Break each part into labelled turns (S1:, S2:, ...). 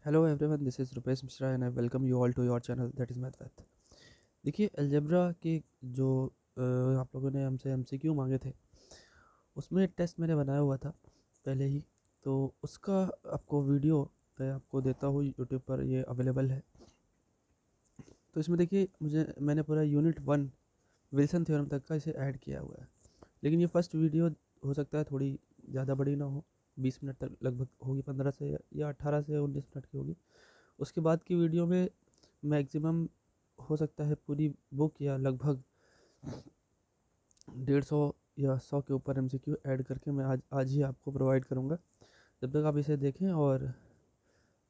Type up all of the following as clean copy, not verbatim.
S1: Hello everyone, this is Rupesh Mishra and I welcome you all to your channel that is math with. देखिए, algebra के जो आप लोगों ने हमसे एमसीक्यू मांगे थे, उसमें एक टेस्ट मैंने बनाया हुआ था पहले ही। तो उसका आपको वीडियो मैं आपको देता हूँ, यूट्यूब पर ये अवेलेबल है। तो इसमें देखिए, मैंने पूरा यूनिट 1 विल्सन थ्योरम तक का इसे ऐड किया हुआ है। लेकिन ये फर्स्ट वीडियो हो सकता है थोड़ी ज़्यादा बड़ी ना हो, 20 मिनट तक लगभग होगी, 15 से या 18 से 19 मिनट की होगी। उसके बाद की वीडियो में मैक्सिमम हो सकता है पूरी बुक या लगभग 150 या 100 के ऊपर एमसीक्यू ऐड करके मैं आज आज ही आपको प्रोवाइड करूँगा। जब तक आप इसे देखें और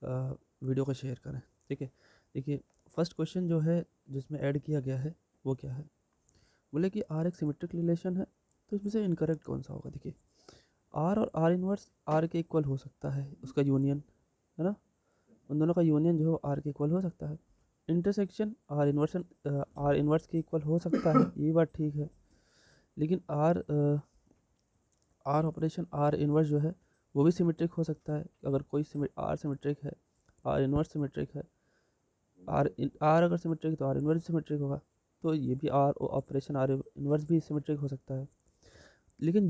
S1: वीडियो को शेयर करें। ठीक है, देखिए, फर्स्ट क्वेश्चन जो है जिसमें ऐड किया गया है वो क्या है। बोले कि आर एक सिमेट्रिक रिलेशन है, तो इसमें से इनकरेक्ट कौन सा होगा। देखिए, आर और आर इनवर्स आर के इक्वल हो सकता है, उसका यूनियन है ना। उन दोनों का यूनियन जो आर के इक्वल हो सकता है। इंटरसेक्शन आर इनवर्स के इक्वल हो सकता है, ये बात ठीक है। लेकिन आर ऑपरेशन आर इनवर्स जो है वो भी सिमेट्रिक हो सकता है। अगर कोई आर सिमेट्रिक है, आर इनवर्स सिमेट्रिक है, आर अगर सिमेट्रिक है तो आर इनवर्स सिमेट्रिक होगा। तो ये भी आर ऑपरेशन आर इनवर्स भी सिमेट्रिक हो सकता है। लेकिन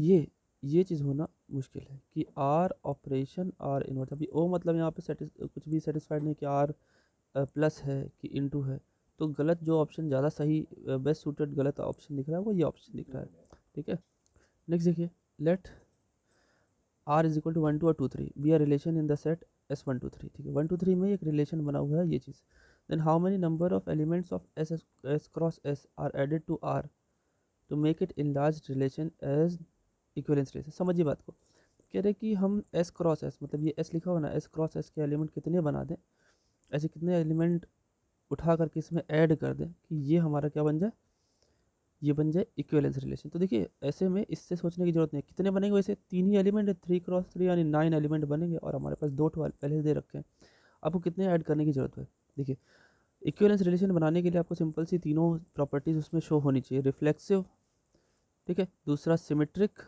S1: ये चीज़ होना मुश्किल है कि आर ऑपरेशन आर इनवर्स, अभी ओ मतलब यहाँ पे कुछ भी सेटिस्फाइड नहीं कि आर प्लस है कि इनटू है। तो गलत जो ऑप्शन ज़्यादा सही, बेस्ट सूटेड गलत ऑप्शन दिख रहा है वो ये ऑप्शन दिख रहा है। ठीक है, नेक्स्ट देखिए, let R is equal to 1 2 और 2 3 be R relation in the set S 1 2 3। ठीक है, 1 2 3 में एक रिलेशन बना हुआ है ये चीज़। Then how many number of elements of S cross S are added to R to make it in large relation as equivalence relation. समझिए बात को। कह रहे कि हम एस क्रॉस एस, मतलब ये एस लिखा हुआ ना, एस क्रॉस एस के एलिमेंट कितने बना दें, ऐसे कितने एलिमेंट उठा करके इसमें ऐड कर दें कि ये हमारा क्या बन जाए, ये बन जाए इक्विवेलेंस रिलेशन। तो देखिए, ऐसे में इससे सोचने की जरूरत नहीं है कितने बनेंगे। वैसे 3 ही एलिमेंट है, 3 क्रॉस 3 यानी 9 एलिमेंट बनेंगे, और हमारे पास 2 पहले से दे रखे हैं। आपको कितने ऐड करने की जरूरत है। देखिए, इक्विवेलेंस रिलेशन बनाने के लिए आपको सिंपल सी तीनों प्रॉपर्टीज उसमें शो होनी चाहिए। रिफ्लेक्सिव, ठीक है, दूसरा सिमेट्रिक,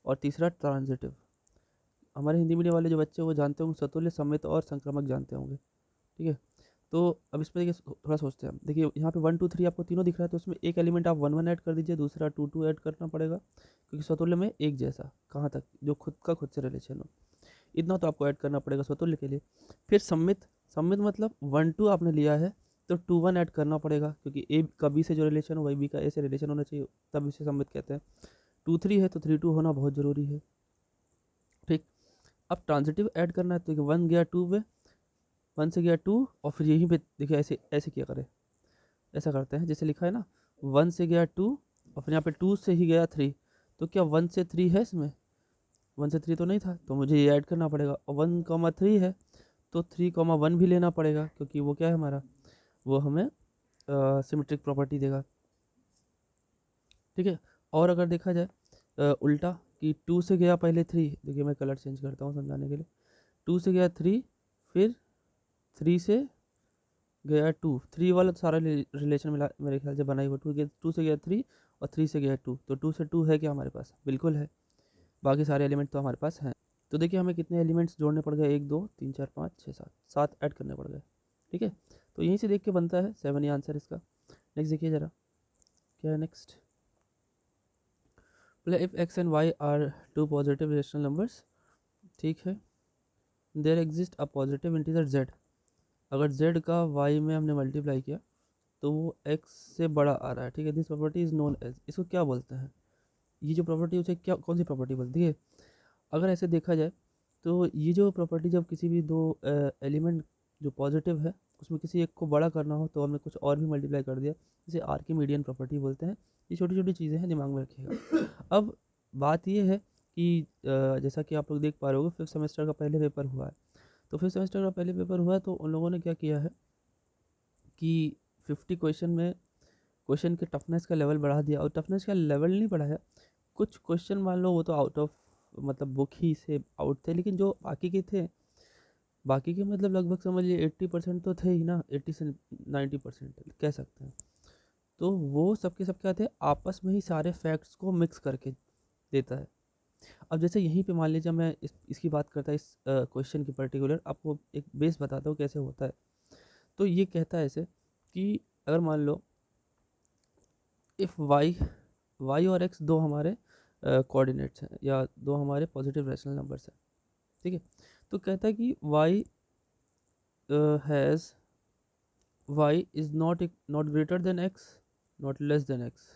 S1: और तीसरा ट्रांजिटिव। हमारे हिंदी मीडियम वाले जो बच्चे वो जानते होंगे, समतुल्य, सममित और संक्रामक जानते होंगे। ठीक है, तो अब इसमें देखिए, थोड़ा सोचते हैं हम। देखिए, यहाँ पे 1 2 3 आपको तीनों दिख रहा है, तो उसमें एक एलिमेंट आप 1 1 ऐड कर दीजिए, दूसरा 2 2 ऐड करना पड़ेगा, क्योंकि स्वतुल्य में एक जैसा कहाँ तक जो खुद का खुद से रिलेशन हो, इतना तो आपको ऐड करना पड़ेगा स्वतुल्य के लिए। फिर सम्मित, सम्मित मतलब 1 2 आपने लिया है तो 2 1 ऐड करना पड़ेगा, क्योंकि ए का बी से जो रिलेशन हो वही बी का ए से रिलेशन होना चाहिए, तब इसे सम्मित कहते हैं। 2 3 है तो 3 2 होना बहुत ज़रूरी है। ठीक, अब ट्रांजिटिव ऐड करना है, तो 1 गया 2 पे, 1 से गया 2, और फिर यहीं पे देखिए ऐसे ऐसे किया करें। ऐसा करते हैं जैसे लिखा है ना, 1 से गया 2, और फिर यहाँ पे 2 से ही गया 3। तो क्या 1 से 3 है इसमें, 1 से 3 तो नहीं था, तो मुझे ये ऐड करना पड़ेगा। और 1 3 है तो 3 1 भी लेना पड़ेगा, क्योंकि वो क्या है हमारा, वो हमें सिमेट्रिक प्रॉपर्टी देगा। ठीक है, और अगर देखा जाए उल्टा, कि 2 से गया पहले 3, देखिए मैं कलर चेंज करता हूँ समझाने के लिए। 2 से गया 3, फिर 3 से गया 2, 3 वाला तो सारा रिलेशन मिला मेरे ख्याल से बना ही हुआ। 2 से गया 3, और 3 से गया 2, तो 2 से 2 है क्या हमारे पास, बिल्कुल है। बाकी सारे एलिमेंट तो हमारे पास हैं। तो देखिए, हमें कितने एलिमेंट्स जोड़ने पड़ गए, 1 2 3 4 5 6 7, 7 ऐड करने पड़ गए। ठीक है, तो यहीं से देख के बनता है 7 ही आंसर इसका। नेक्स्ट देखिए ज़रा, क्या है नेक्स्ट। बोले if x and y are two positive rational numbers, ठीक है, there exist a positive integer z. अगर जेड का वाई में हमने मल्टीप्लाई किया तो वो x से बड़ा आ रहा है। ठीक है, this property is known as, इसको क्या बोलते हैं, ये जो प्रॉपर्टी उसे क्या, कौन सी प्रॉपर्टी बोलती है। अगर ऐसे देखा जाए तो ये जो प्रॉपर्टी, जब किसी भी दो एलिमेंट जो पॉजिटिव है उसमें किसी एक को बड़ा करना हो तो हमने कुछ और भी मल्टीप्लाई कर दिया, जिसे आर की मीडियन प्रॉपर्टी बोलते हैं। ये छोटी छोटी चीज़ें हैं, दिमाग में रखिएगा। अब बात ये है कि जैसा कि आप लोग देख पा रहे हो, 5th सेमेस्टर का पहले पेपर हुआ है। तो 5th सेमेस्टर का पहले पेपर हुआ है, तो उन लोगों ने क्या किया है कि 50 क्वेश्चन में क्वेश्चन के टफनेस का लेवल बढ़ा दिया, और टफनेस का लेवल नहीं बढ़ाया। कुछ क्वेश्चन मान लो वो तो आउट ऑफ, मतलब बुक ही से आउट थे, लेकिन जो बाकी के थे, बाकी के मतलब लगभग समझिए 80% तो थे ही ना, 80 से 90% कह सकते हैं। तो वो सबके सब क्या थे, आपस में ही सारे फैक्ट्स को मिक्स करके देता है। अब जैसे यहीं पे मान लीजिए मैं इसकी बात करता इस क्वेश्चन की पर्टिकुलर, आपको एक बेस बताता हूँ कैसे होता है। तो ये कहता है ऐसे कि अगर मान लो इफ़ वाई और एक्स दो हमारे कोऑर्डिनेट्स हैं या दो हमारे पॉजिटिव रैशनल नंबर्स हैं, ठीक है। तो कहता है कि has y is not greater than x, not less than x,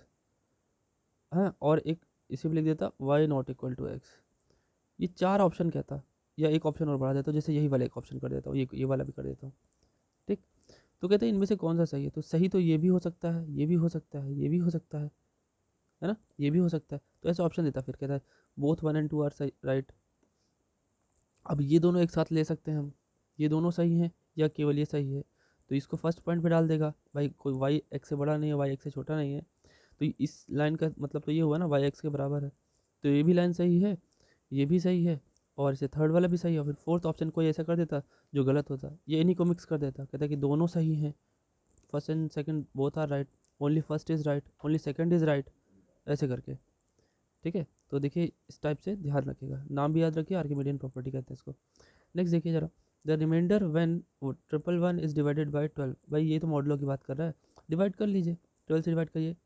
S1: हाँ, और एक इसी पे लिख देता y not equal to x. ये 4 ऑप्शन कहता, या एक ऑप्शन और बढ़ा देता हूँ, जैसे यही वाला एक ऑप्शन कर देता हूँ, ये वाला भी कर देता हूँ, ठीक। तो कहते हैं इनमें से कौन सा सही है, तो सही तो ये भी हो सकता है, ये भी हो सकता है, ये भी हो सकता है ना, ये भी हो सकता है। तो ऐसे ऑप्शन देता, फिर कहता है बोथ 1 and 2 आर सही, राइट। अब ये दोनों एक साथ ले सकते हैं हम, ये दोनों सही हैं या केवल ये सही है, तो इसको फर्स्ट पॉइंट पे डाल देगा, भाई कोई वाई एक्स से बड़ा नहीं है, वाई एक्स से छोटा नहीं है। तो इस लाइन का मतलब तो ये हुआ ना, वाई एक्स के बराबर है, तो ये भी लाइन सही है, ये भी सही है, और इसे थर्ड वाला भी सही है। और फिर फोर्थ ऑप्शन कोई ऐसा कर देता जो गलत होता, ये इन्हीं को मिक्स कर देता, कहता कि दोनों सही हैं, first and second both are right, only first is right, only second is right, ऐसे करके, ठीक है। तो देखिए इस टाइप से ध्यान रखिएगा, नाम भी याद रखिए, आर्किमिडियन प्रॉपर्टी कहते हैं इसको। नेक्स्ट देखिए जरा, the remainder when triple one is divided by 12, भाई ये तो मॉडलों की बात कर रहा है, डिवाइड कर लीजिए, 12 से डिवाइड करिए,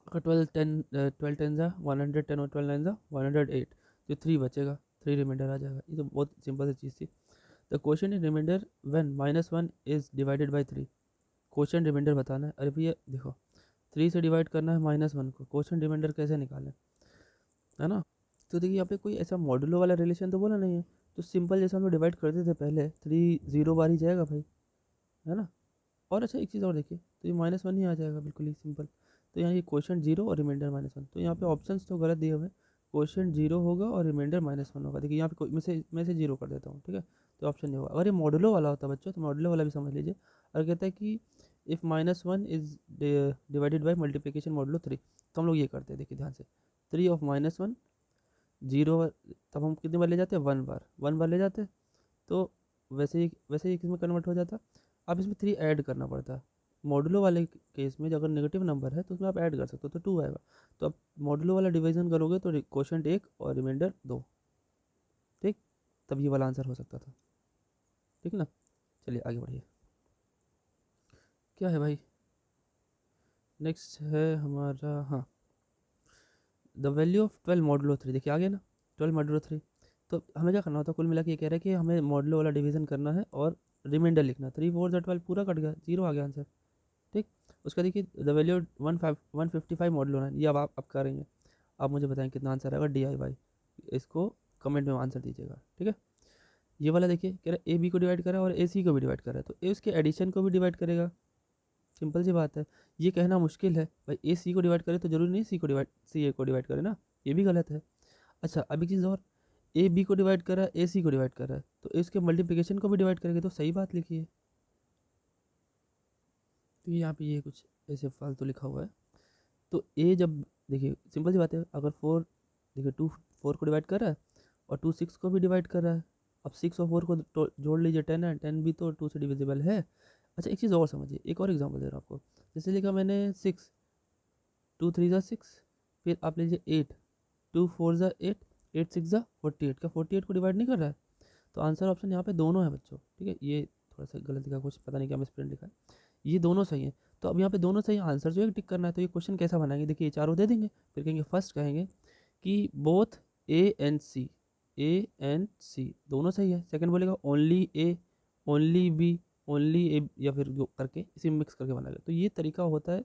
S1: अगर 12 टेन ज़ा 110 और 12 नाइन ज़ा 108, जो 3 बचेगा, 3 रिमाइंडर आ जाएगा। ये तो बहुत सिंपल सी चीज़ थी। The question in remainder when -1 is divided by 3, question remainder बताना है। अरे भैया देखो, 3 से डिवाइड करना है -1 को, क्वेश्चन रिमाइंडर कैसे निकालें, है ना। तो देखिए यहाँ पे कोई ऐसा मॉडुलो वाला रिलेशन तो बोला नहीं है, तो सिंपल जैसे हम लोग डिवाइड करते थे पहले, 3 0 बार ही जाएगा भाई, है ना। और अच्छा एक चीज़ और देखिए, तो ये -1 ही आ जाएगा, बिल्कुल ही सिंपल। तो यहाँ ये क्वेश्चन जीरो और रिमाइंडर -1, तो यहाँ पे ऑप्शंस तो गलत दिए हुए हैं, क्वेश्चन जीरो होगा और रिमाइंडर -1 होगा। देखिए यहाँ पे मैं से जीरो कर देता हूँ, ठीक है, तो ऑप्शन नहीं होगा। अगर ये मॉडुलो वाला होता बच्चों, तो मॉडुलो वाला भी समझ लीजिए। अगर कहता है कि if -1 is divided by multiplication modulo 3, तो हम लोग ये करते हैं, देखिए ध्यान से, 3 ऑफ -1 जीरो, तब हम कितनी बार ले जाते हैं, 1 बार ले जाते हैं, तो वैसे ही किस में कन्वर्ट हो जाता। अब इसमें 3 ऐड करना पड़ता है। मॉडुलो वाले केस में अगर नेगेटिव नंबर है तो उसमें आप ऐड कर सकते हो, तो 2 आएगा। तो अब मॉडुलो वाला डिवीजन करोगे तो क्वोशिएंट 1 और रिमाइंडर 2, ठीक, तब ये वाला आंसर हो सकता था, ठीक ना। चलिए आगे बढ़िए, क्या है भाई, नेक्स्ट है हमारा, हाँ, द वैल्यू ऑफ 12 मॉडुलो 3, देखिए आ गया ना, 12 मॉडुलो 3। तो हमें क्या करना होता है, कुल मिला के ये कह रहा है कि हमें मॉडुलो वाला डिवीजन करना है और रिमाइंडर लिखना, 3 4 12 पूरा कट गया, जीरो आ गया आंसर, ठीक। उसका देखिए द वैल्यू 155 मॉडल होना है, ये अब आप करेंगे। आप मुझे बताएं कितना आंसर आएगा, DIY, इसको कमेंट में आंसर दीजिएगा, ठीक है। ये वाला देखिए कह रहा है AB को डिवाइड करा है और AC को भी डिवाइड करा है, तो ए उसके एडिशन को भी डिवाइड करेगा, सिंपल सी बात है। ये कहना मुश्किल है भाई, AC को डिवाइड करे तो जरूरी नहीं CA को डिवाइड करे ना, ये भी गलत है। अच्छा अब एक चीज़ और, AB को डिवाइड करा है, AC को डिवाइड करा है, तो इसके मल्टीप्लिकेशन को भी डिवाइड करेंगे, तो सही बात लिखिए। तो यहाँ पे ये कुछ ऐसे फालतू लिखा हुआ है। तो ए जब, देखिए सिंपल सी बात है, अगर 4, देखिए 2 4 को डिवाइड कर रहा है और 2 6 को भी डिवाइड कर रहा है, अब 6 और 4 को जोड़ लीजिए, 10 है, 10 भी तो 2 से डिविजिबल है। अच्छा एक चीज़ और समझिए, एक और एग्जांपल दे रहा हूँ आपको, जैसे लिखा मैंने 6, 2 3 ज़ा 6, फिर आप लीजिए 8, 2 4 ज़ा 8, 8 6 ज़ा 48, क्या 48 को डिवाइड नहीं कर रहा है। तो आंसर ऑप्शन यहाँ पे दोनों है बच्चों, ठीक है। ये थोड़ा सा गलत लिखा, कुछ पता नहीं क्या मिसप्रिंट लिखा है, ये दोनों सही है। तो अब यहाँ पे दोनों सही, आंसर जो है टिक करना है। तो ये क्वेश्चन कैसा बनाएंगे, देखिए ये चारों दे देंगे, फिर कहेंगे फर्स्ट कहेंगे कि बोथ A एंड C दोनों सही है, सेकंड बोलेगा only A, only B, only A, या फिर जो करके इसी मिक्स करके बनाएगा। तो ये तरीका होता है।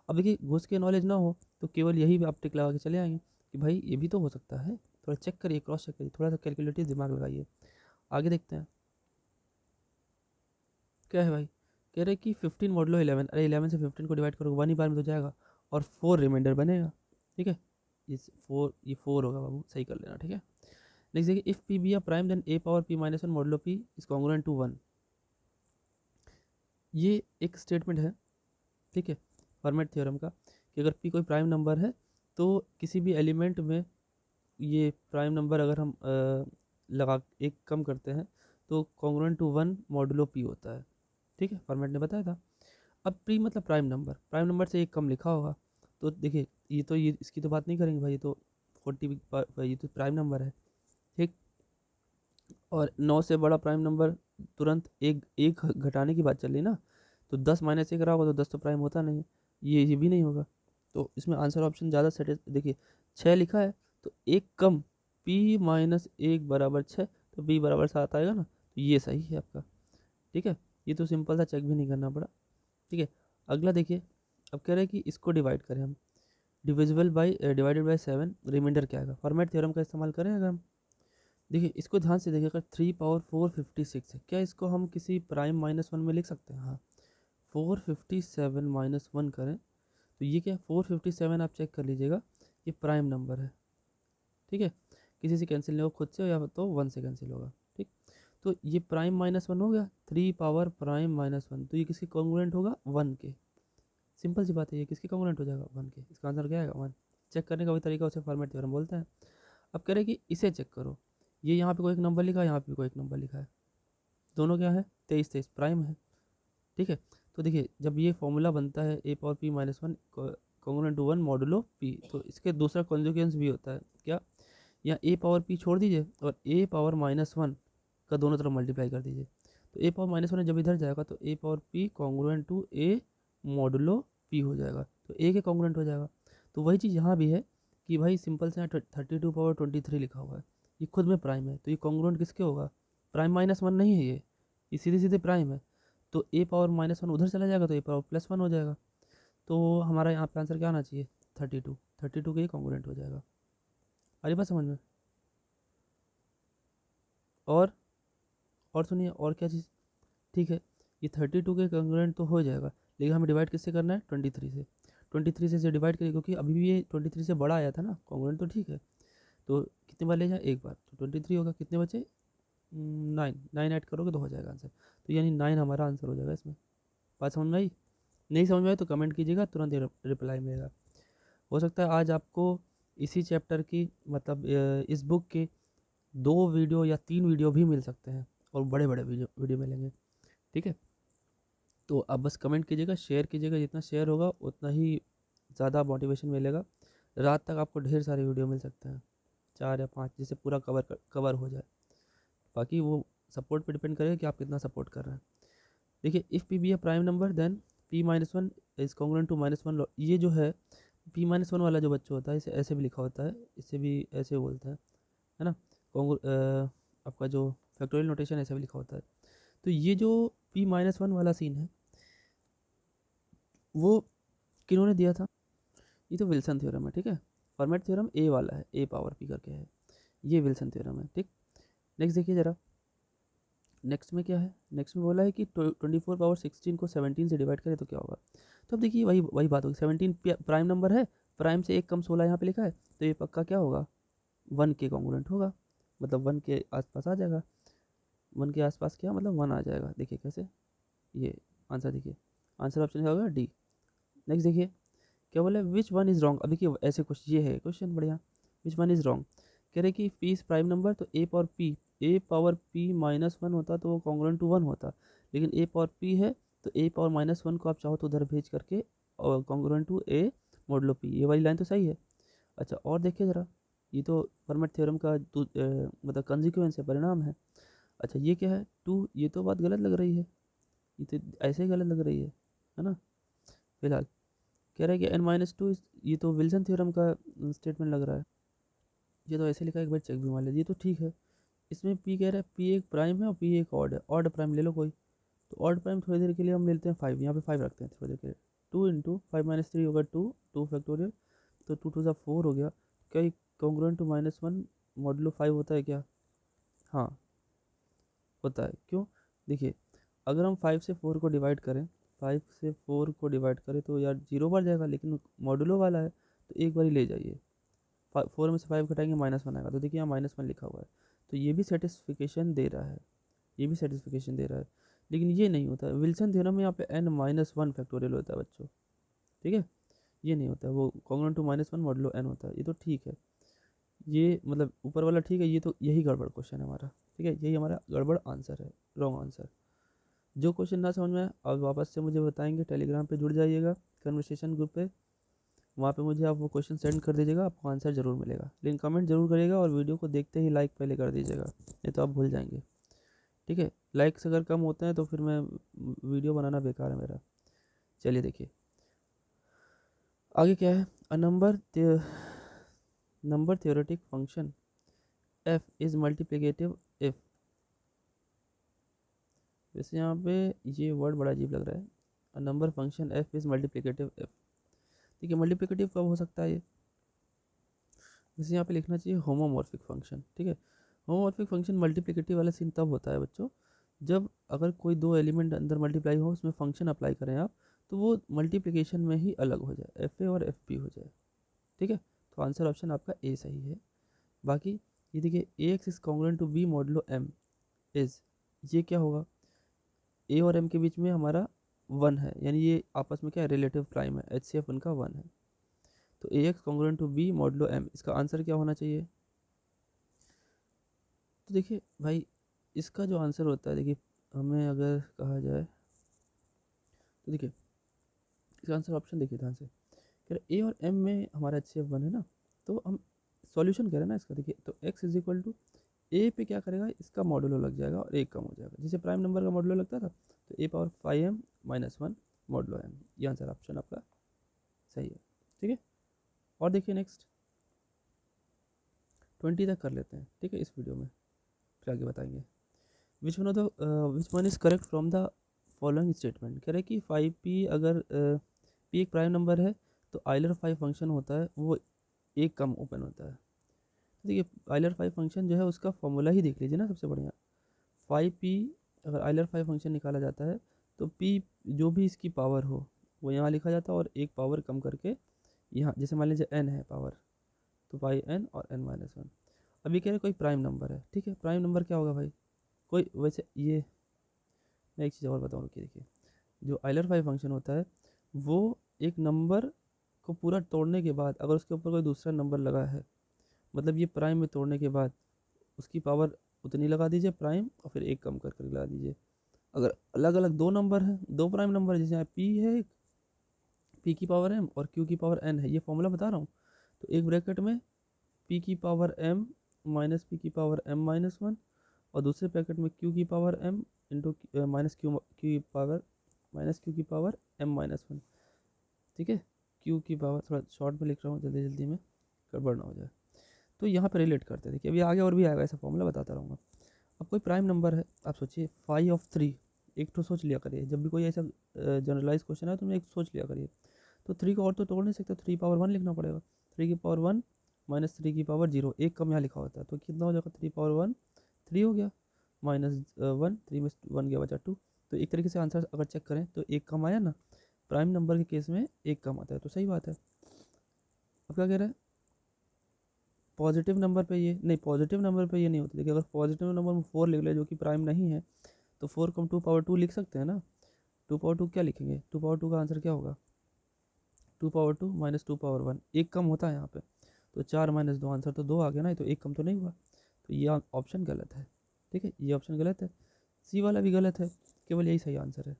S1: अब देखिए घुस के नॉलेज ना हो तो केवल यही आप टिक लगा के चले आएंगे कि भाई ये भी तो हो सकता है, थोड़ा चेक करिए, क्रॉस चेक करिए, थोड़ा सा कैलकुलेटिव दिमाग लगाइए। आगे देखते हैं क्या है भाई, कह रहे कि 15 मॉडलो 11, अरे 11 से 15 को डिवाइड करो, 1 ही बार में तो जाएगा, और 4 रिमाइंडर बनेगा, ठीक है। ये 4 होगा बाबू, सही कर लेना, ठीक है। नेक्स्ट देखिए, if P be a prime then A power P -1 modulo P is congruent to 1, ये एक स्टेटमेंट है, ठीक है, फॉर्मेट थ्योरम का, कि अगर P कोई प्राइम नंबर है तो किसी भी एलिमेंट में ये प्राइम नंबर अगर हम लगा एक कम करते हैं तो कॉन्ग्रुएंट टू 1 मॉडुलो P होता है, ठीक है, फॉर्मेट ने बताया था। अब प्री मतलब प्राइम नंबर, प्राइम नंबर से एक कम लिखा होगा, तो देखिए ये इसकी तो बात नहीं करेंगे भाई, ये तो 40 ये तो प्राइम नंबर है, ठीक। और 9 से बड़ा प्राइम नंबर तुरंत एक एक घटाने की बात चल रही ना, तो 10 माइनस 1 रहा होगा तो 10 तो प्राइम होता नहीं है, ये भी नहीं होगा। तो इसमें आंसर ऑप्शन ज़्यादा सेटिस, देखिए 6 लिखा है तो एक कम, p माइनस 1 बराबर 6, तो b बराबर 7 आएगा ना, तो ये सही है आपका, ठीक है। ये तो सिंपल सा, चेक भी नहीं करना पड़ा, ठीक है। अगला देखिए, अब कह रहे हैं कि इसको डिवाइड करें हम, divisible by divided by 7, remainder क्या आएगा, फॉर्मेट थ्योरम का इस्तेमाल करें अगर हम। देखिए इसको ध्यान से देखिए, अगर 3 पावर 4 56 है, क्या इसको हम किसी प्राइम -1 में लिख सकते हैं? हाँ, 457 -1 करें तो ये क्या, 457 आप चेक कर लीजिएगा, ये प्राइम नंबर है, ठीक है। किसी से कैंसिल नहीं होगा, खुद से या तो 1 से कैंसिल होगा, ठीक। तो ये प्राइम -1 हो गया, 3 पावर प्राइम -1, तो ये किसके कॉन्ग्रुएंट होगा? 1 के। सिंपल सी बात है, ये किसके कॉन्ग्रुएंट हो जाएगा? 1 के। इसका आंसर क्या आएगा? 1। चेक करने का वही तरीका, उसे फॉर्मेट थ्योरम बोलते हैं। अब कह रहे हैं कि इसे चेक करो, ये यहाँ पे कोई एक नंबर लिखा है, यहाँ पे कोई एक नंबर लिखा है, दोनों क्या है? 23 23 प्राइम है, ठीक है। तो देखिए जब ये फॉर्मूला बनता है a power p-1 congruent to 1 modulo p, तो इसके दूसरा कॉन्जुगेंस भी होता है क्या, या a पावर p छोड़ दीजिए और a पावर -1 का दोनों तरफ मल्टीप्लाई कर दीजिए, तो a पावर -1 जब इधर जाएगा तो a power p congruent to a modulo p हो जाएगा, तो a के कॉन्ग्रुएंट हो जाएगा। तो वही चीज़ यहाँ भी है कि भाई सिंपल से यहाँ 32 पावर 23 लिखा हुआ है, ये खुद में प्राइम है, तो ये कॉन्ग्रुएंट किसके होगा? प्राइम -1 नहीं है ये सीधे सीधे प्राइम है, तो a पावर -1 उधर चला जाएगा तो a पावर +1 हो जाएगा, तो हमारा यहाँ पे आंसर क्या आना चाहिए? 32 के ये कॉन्ग्रुएंट हो जाएगा। अरे बात समझ में? और और सुनिए, और क्या चीज़, ठीक है, ये 32 के कॉन्ग्रुएंट तो हो जाएगा, लेकिन हमें डिवाइड किससे करना है? 23 से। 23 से इसे डिवाइड करिए, क्योंकि अभी भी ये 23 से बड़ा आया था ना, कॉन्ग्रुएंट तो ठीक है, तो कितने बार ले जाए? एक बार, तो 23 होगा, कितने बचे? 9 ऐड करोगे तो हो जाएगा आंसर, तो यानी 9 हमारा आंसर हो जाएगा इसमें। बात समझ में आई? नहीं समझ में आए तो कमेंट कीजिएगा, तुरंत रिप्लाई मिलेगा। हो सकता है आज आपको इसी चैप्टर की, मतलब इस बुक के 2 वीडियो या 3 वीडियो भी मिल सकते हैं, और बड़े बड़े वीडियो मिलेंगे, ठीक है। तो आप बस कमेंट कीजिएगा, शेयर कीजिएगा, जितना शेयर होगा उतना ही ज़्यादा मोटिवेशन मिलेगा। रात तक आपको ढेर सारे वीडियो मिल सकते हैं, 4 या 5, जिससे पूरा कवर हो जाए। बाकी वो सपोर्ट पे डिपेंड करेगा कि आप कितना सपोर्ट कर रहे हैं। देखिए, if p be a prime number then p-1 is congruent to -1, ये जो है p-1 वाला जो बच्चा होता है, इसे ऐसे भी लिखा होता है, इसे भी ऐसे बोलते हैं, है ना। आपका जो फैक्टोरियल नोटेशन ऐसे भी लिखा होता है, तो ये जो p-1 वाला सीन है वो किन्होंने दिया था? ये तो विल्सन थ्योरम है, ठीक है। फॉर्मेट थ्योरम ए वाला है, a पावर p करके है, ये विल्सन थ्योरम है, ठीक। नेक्स्ट देखिए ज़रा, नेक्स्ट में क्या है? नेक्स्ट में बोला है कि 24 पावर 16 को 17 से डिवाइड करें तो क्या होगा। तो अब देखिए वही वही बात होगी, 17 प्राइम नंबर है, प्राइम से एक कम 16 यहाँ पे लिखा है, तो ये पक्का क्या होगा? 1 के कॉन्ग्रुएंट होगा, मतलब 1 के आसपास आ जाएगा। 1 के आसपास क्या मतलब 1 आ जाएगा, देखिए कैसे, ये आंसर देखिए, आंसर ऑप्शन क्या होगा? डी। नेक्स्ट देखिए क्या बोला है, विच वन इज़ रॉन्ग। अब देखिए ऐसे क्वेश्चन, ये है क्वेश्चन बढ़िया, विच वन इज़ रॉन्ग। कह रहे कि पी इज़ प्राइम नंबर, तो a पावर p -1 होता तो वो कॉन्ग्रुएंट टू 1 होता, लेकिन a पावर p है, तो a पावर -1 को आप चाहो तो उधर भेज करके और congruent to a modulo p, ये वाली लाइन तो सही है। अच्छा और देखिए ज़रा, ये तो फॉर्मेट थ्योरम का मतलब कंसिक्वेंस है, परिणाम है। अच्छा ये क्या है? 2, ये तो बात गलत लग रही है, ये तो ऐसे ही गलत लग रही है ना। फिलहाल कह रहा है कि n-2, ये तो विल्सन थ्योरम का स्टेटमेंट लग रहा है, ये तो ऐसे लिखा है, एक बार चेक भी मार लीजिए, ये तो ठीक है। इसमें p कह रहा है p एक प्राइम है और p एक ऑड है, ऑड प्राइम ले लो कोई, तो ऑड प्राइम थोड़ी देर के लिए हम लेते हैं 5, यहाँ पे 5 रखते हैं थोड़ी देर के लिए। 2 × 5 - 3 होगा 2, 2 फैक्टोरियल, तो 2 2 4 हो गया। क्या ये कॉन्ग्रुएंट टू -1 मॉडुलो 5 होता है क्या? हाँ होता है, क्यों? देखिए अगर हम 5 से 4 को डिवाइड करें, 5 से 4 को डिवाइड करें तो यार 0 बार जाएगा, लेकिन मॉडुलो वाला है तो एक बार ही ले जाइए, 4 में से 5 घटाएंगे -1 आएगा, तो देखिए यहाँ -1 लिखा हुआ है, तो ये भी सेटिस्फिकेशन दे रहा है, ये भी सेटिस्फिकेशन दे रहा है। लेकिन ये नहीं होता है विल्सन थ्योरम में, यहाँ पे n-1 फैक्टोरियल होता है बच्चों, ठीक है। ये नहीं होता है, वो कॉन्ग्रुएंट टू -1 मॉडुलो n होता है, ये तो ठीक है। ये मतलब ऊपर वाला ठीक है, ये तो यही गड़बड़ क्वेश्चन है हमारा, ठीक है, यही हमारा गड़बड़ आंसर है, रॉन्ग आंसर। जो क्वेश्चन ना समझ में आए आप वापस से मुझे बताएंगे, टेलीग्राम पे जुड़ जाइएगा, कन्वर्सेशन ग्रुप पे, वहाँ पे मुझे आप वो क्वेश्चन सेंड कर दीजिएगा, आपको आंसर ज़रूर मिलेगा। लेकिन कमेंट ज़रूर करिएगा और वीडियो को देखते ही लाइक पहले कर दीजिएगा, नहीं तो आप भूल जाएंगे। ठीक है, लाइक्स अगर कम होते हैं तो फिर मैं वीडियो बनाना बेकार है मेरा। चलिए देखिए आगे क्या है। A number theoretic function f is multiplicative if. वैसे यहाँ पे ये वर्ड बड़ा अजीब लग रहा है, a number function f is multiplicative if. ठीक है, मल्टीप्लिकेटिव कब हो सकता है ये, जैसे यहाँ पे लिखना चाहिए होमोमॉर्फिक फंक्शन। ठीक है, होमोमॉर्फिक फंक्शन मल्टीप्लिकेटिव वाला सीन तब होता है बच्चों, जब अगर कोई दो एलिमेंट अंदर मल्टीप्लाई हो, उसमें फंक्शन अप्लाई करें आप, तो वो मल्टीप्लिकेशन में ही अलग हो जाए, एफ ए और एफ बी हो जाए। ठीक है, तो आंसर ऑप्शन आपका ए सही है। बाकी ये देखिए, a x is congruent to b modulo m is, ये क्या होगा, ए और एम के बीच में हमारा वन है, यानी ये आपस में क्या है, रिलेटिव प्राइम है, एच सी एफ उनका वन है। तो a x congruent to b modulo m, इसका आंसर क्या होना चाहिए। तो देखिए भाई, इसका जो आंसर होता है, देखिए हमें अगर कहा जाए तो देखिए इसका आंसर ऑप्शन देखिए ध्यान से, कह रहे ए और एम में हमारा एच सी एफ वन है ना, तो हम सॉल्यूशन कह रहे हैं ना इसका। देखिए तो एक्स इज इक्वल टू ए पे क्या करेगा, इसका मॉडुलो लग जाएगा और एक कम हो जाएगा, जैसे प्राइम नंबर का मॉडुलो लगता था, तो a power 5m minus one modulo m. ये आंसर ऑप्शन आपका सही है। ठीक है, और देखिए नेक्स्ट 20 तक कर लेते हैं, ठीक है, इस वीडियो में फिर आगे बताएंगे। Which one is correct from the following statement. कह रहे कि 5p अगर p एक प्राइम नंबर है तो आइलर 5 फंक्शन होता है वो एक कम ओपन होता है। तो देखिए आइलर 5 फंक्शन जो है उसका फॉर्मूला ही देख लीजिए ना, सबसे बढ़िया 5p, अगर आइलर 5 फंक्शन निकाला जाता है तो p जो भी इसकी पावर हो वो यहाँ लिखा जाता है, और एक पावर कम करके यहाँ, जैसे मान लीजिए n है पावर, तो पाई n और n माइनस वन। अभी कह रहे कोई प्राइम नंबर है, ठीक है, प्राइम नंबर क्या होगा भाई, कोई वैसे ये मैं एक चीज़ और बताऊँ, रुकिए देखिए, जो आइलर 5 फंक्शन होता है वो एक नंबर को पूरा तोड़ने के बाद अगर उसके ऊपर कोई दूसरा नंबर लगा है, मतलब ये प्राइम में तोड़ने के बाद उसकी पावर उतनी लगा दीजिए प्राइम, और फिर एक कम कर कर लगा दीजिए। अगर अलग अलग दो नंबर हैं, दो प्राइम नंबर, जैसे यहाँ पी है, एक पी की पावर एम और क्यू की पावर एन है, ये फॉर्मूला बता रहा हूँ, तो एक ब्रैकेट में पी की पावर एम माइनस पी की पावर एम माइनस वन, और दूसरे ब्रैकेट में क्यू की power m into minus q की पावर माइनस क्यू की पावर एम माइनस वन। ठीक है, क्यू की पावर, थोड़ा शॉर्ट में लिख रहा हूँ जल्दी जल्दी में, गड़बड़ ना हो जाए। तो यहाँ पे रिलेट करते हैं, देखिए अभी आगे और भी आएगा, ऐसा फॉर्मूला बताता रहूँगा। अब कोई प्राइम नंबर है, आप सोचिए 5 ऑफ 3, एक तो सोच लिया करिए, जब भी कोई ऐसा जनरलाइज क्वेश्चन है तो मैं एक सोच लिया करिए। तो 3 को और तो तोड़ नहीं सकते, 3 पावर 1 लिखना पड़ेगा, 3 की पावर 1 माइनस 3 की पावर 0, एक कम यहाँ लिखा होता है, तो कितना हो जाएगा, 3 पावर 1 3 हो गया, माइनस 1, 3 में 1 गया बचा 2। तो एक तरीके से आंसर अगर चेक करें तो एक कम आया ना, प्राइम नंबर के केस में एक कम आता है, तो सही बात है। अब क्या कह रहा है, पॉजिटिव नंबर पे ये नहीं, पॉजिटिव नंबर पे ये नहीं होती। देखिए अगर पॉजिटिव नंबर में 4 लिख ले जो कि प्राइम नहीं है, तो 4 को हम 2 पावर 2 लिख सकते हैं ना। 2 पावर 2 क्या लिखेंगे, 2 पावर 2 का आंसर क्या होगा, 2 पावर 2 माइनस 2 पावर 1, एक कम होता है यहाँ पे, तो 4 माइनस 2, आंसर तो 2 आ गया ना, तो एक कम तो नहीं हुआ, तो ये ऑप्शन गलत है। ठीक है, ये ऑप्शन गलत है, सी वाला भी गलत है, केवल यही सही आंसर है।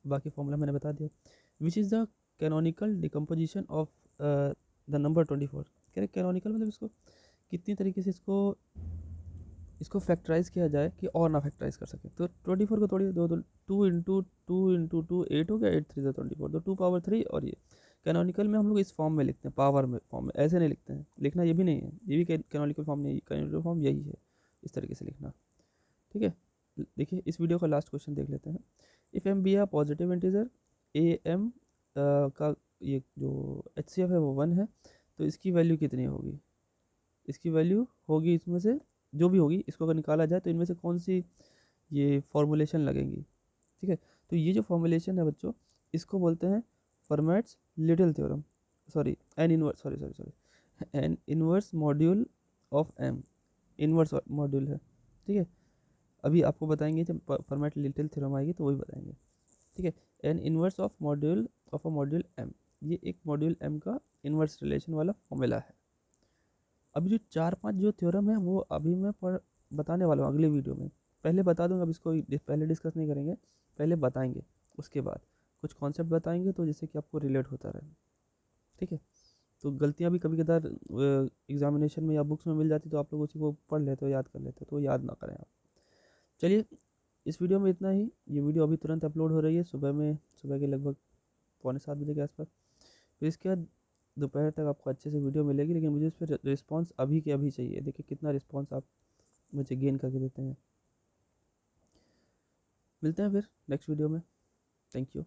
S1: बाकी फॉर्मूला मैंने बता दिया। Which is the canonical decomposition of the number 24। कह रहे कैनोनिकल मतलब इसको कितनी तरीके से इसको फैक्टराइज किया जाए कि और ना फैक्टराइज कर सके। तो 24 को तोड़िए, दो 2 इंटू 2 8 हो गया, 8 3 24, तो 2 पावर 3। और ये कैनोनिकल में हम लोग इस फॉर्म में लिखते हैं, पावर में फॉर्म में, ऐसे नहीं लिखते हैं, लिखना ये भी नहीं है, ये भी कैनोनिकल फॉर्म नहीं, कैनोनिकल फॉर्म यही है, इस तरीके से लिखना। ठीक है, देखिए इस वीडियो का लास्ट क्वेश्चन देख लेते हैं। If m be a positive integer, a m का ये जो एच सी एफ है वो 1 है, तो इसकी वैल्यू कितनी होगी, इसकी वैल्यू होगी इसमें से जो भी होगी, इसको अगर निकाला जाए तो इनमें से कौन सी ये फॉर्मूलेशन लगेंगी। ठीक है, तो ये जो फॉर्मूलेशन है बच्चों, इसको बोलते हैं Fermat's little theorem, sorry an inverse, sorry sorry sorry an inverse module of m, inverse module है। ठीक है, अभी आपको बताएंगे जब फर्मेट लिटिल थ्योरम आएगी तो वही बताएंगे। ठीक है, an inverse of a module m, ये एक मॉड्यूल एम का इनवर्स रिलेशन वाला फॉर्मूला है। अभी जो 4-5 जो थ्योरम है वो अभी मैं बताने वाला हूँ अगले वीडियो में, पहले बता दूंगा, अब इसको पहले डिस्कस नहीं करेंगे, पहले बताएंगे, उसके बाद कुछ कॉन्सेप्ट बताएंगे तो जिससे कि आपको रिलेट होता रहे। ठीक है, तो गलतियाँ भी कभी कदार एग्जामिनेशन में या बुक्स में मिल जाती, तो आप लोग उसी को पढ़ लेते हो, याद कर लेते हो, तो याद ना करें आप। चलिए, इस वीडियो में इतना ही। ये वीडियो अभी तुरंत अपलोड हो रही है, सुबह के लगभग 6:45 के आसपास। फिर इसके बाद दोपहर तक आपको अच्छे से वीडियो मिलेगी, लेकिन मुझे इस पर रिस्पॉन्स अभी के अभी चाहिए। देखिए कितना रिस्पॉन्स आप मुझे गेन करके देते हैं। मिलते हैं फिर नेक्स्ट वीडियो में। Thank you.